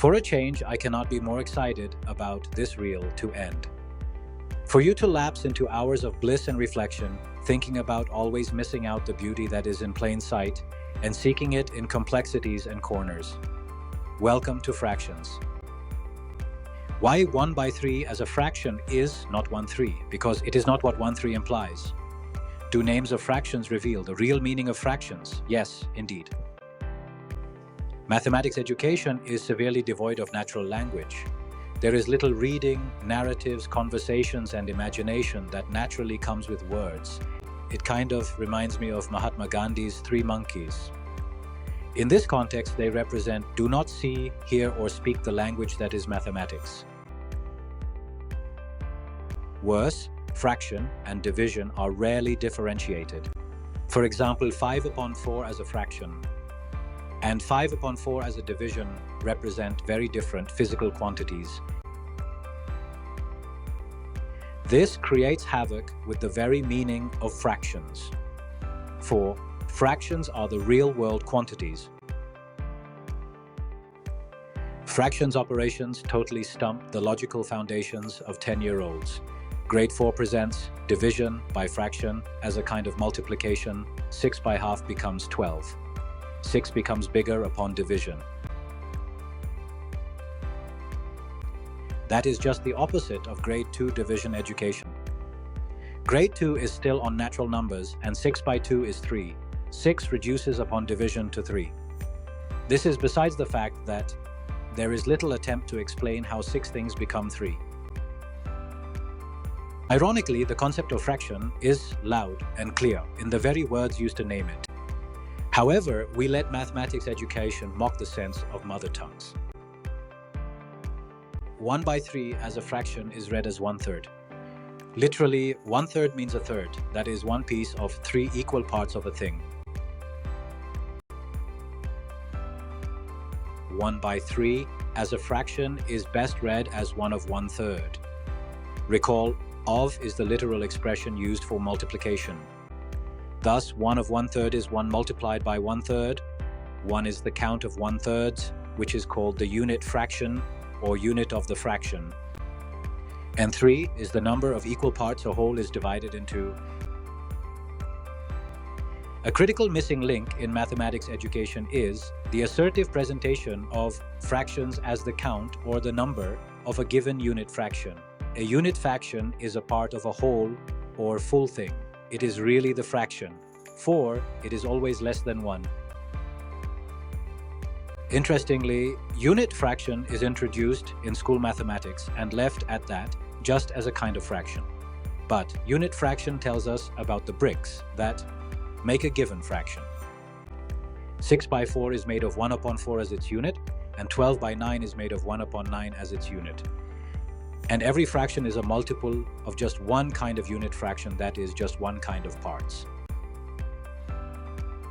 For a change, I cannot be more excited about this reel to end. For you to lapse into hours of bliss and reflection, thinking about always missing out the beauty that is in plain sight and seeking it in complexities and corners. Welcome to Fractions. Why 1 by 3 as a fraction is not 1/3? Because it is not what 1/3 implies. Do names of fractions reveal the real meaning of fractions? Yes, indeed. Mathematics education is severely devoid of natural language. There is little reading, narratives, conversations, and imagination that naturally comes with words. It kind of reminds me of Mahatma Gandhi's 3 monkeys. In this context, they represent do not see, hear, or speak the language that is mathematics. Worse, fraction and division are rarely differentiated. For example, 5/4 as a fraction and 5/4 as a division represent very different physical quantities. This creates havoc with the very meaning of fractions. For fractions are the real-world quantities. Fractions operations totally stump the logical foundations of 10-year-olds. Grade 4 presents division by fraction as a kind of multiplication. 6 by half becomes 12. 6 becomes bigger upon division. That is just the opposite of grade 2 division education. Grade 2 is still on natural numbers, and 6 by 2 is 3. 6 reduces upon division to 3. This is besides the fact that there is little attempt to explain how 6 things become 3. Ironically, the concept of fraction is loud and clear in the very words used to name it. However, we let mathematics education mock the sense of mother tongues. 1 by 3 as a fraction is read as 1/3. Literally, 1/3 means a third, that is one piece of 3 equal parts of a thing. 1 by 3 as a fraction is best read as 1 of 1/3. Recall, of is the literal expression used for multiplication. Thus, 1 of 1/3 is 1 multiplied by 1/3. 1 is the count of 1/3, which is called the unit fraction or unit of the fraction. And 3 is the number of equal parts a whole is divided into. A critical missing link in mathematics education is the assertive presentation of fractions as the count or the number of a given unit fraction. A unit fraction is a part of a whole or full thing. It is really the fraction, for it is always less than 1. Interestingly, unit fraction is introduced in school mathematics and left at that, just as a kind of fraction. But unit fraction tells us about the bricks that make a given fraction. 6 by 4 is made of 1/4 as its unit, and 12 by 9 is made of 1/9 as its unit. And every fraction is a multiple of just one kind of unit fraction, that is, just one kind of parts.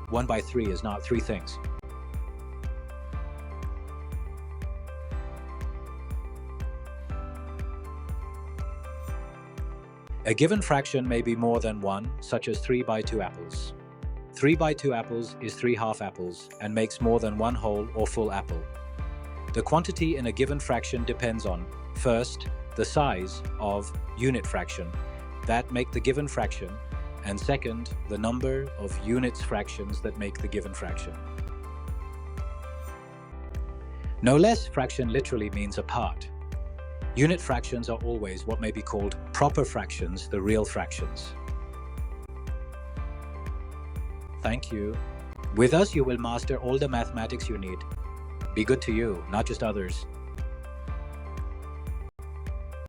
1 by 3 is not 3 things. A given fraction may be more than 1, such as 3 by 2 apples. 3 by 2 apples is 3 half apples and makes more than 1 whole or full apple. The quantity in a given fraction depends on, first, the size of unit fraction that make the given fraction, and second, the number of units fractions that make the given fraction. No less, fraction literally means a part. Unit fractions are always what may be called proper fractions, the real fractions. Thank you. With us, you will master all the mathematics you need. Be good to you, not just others.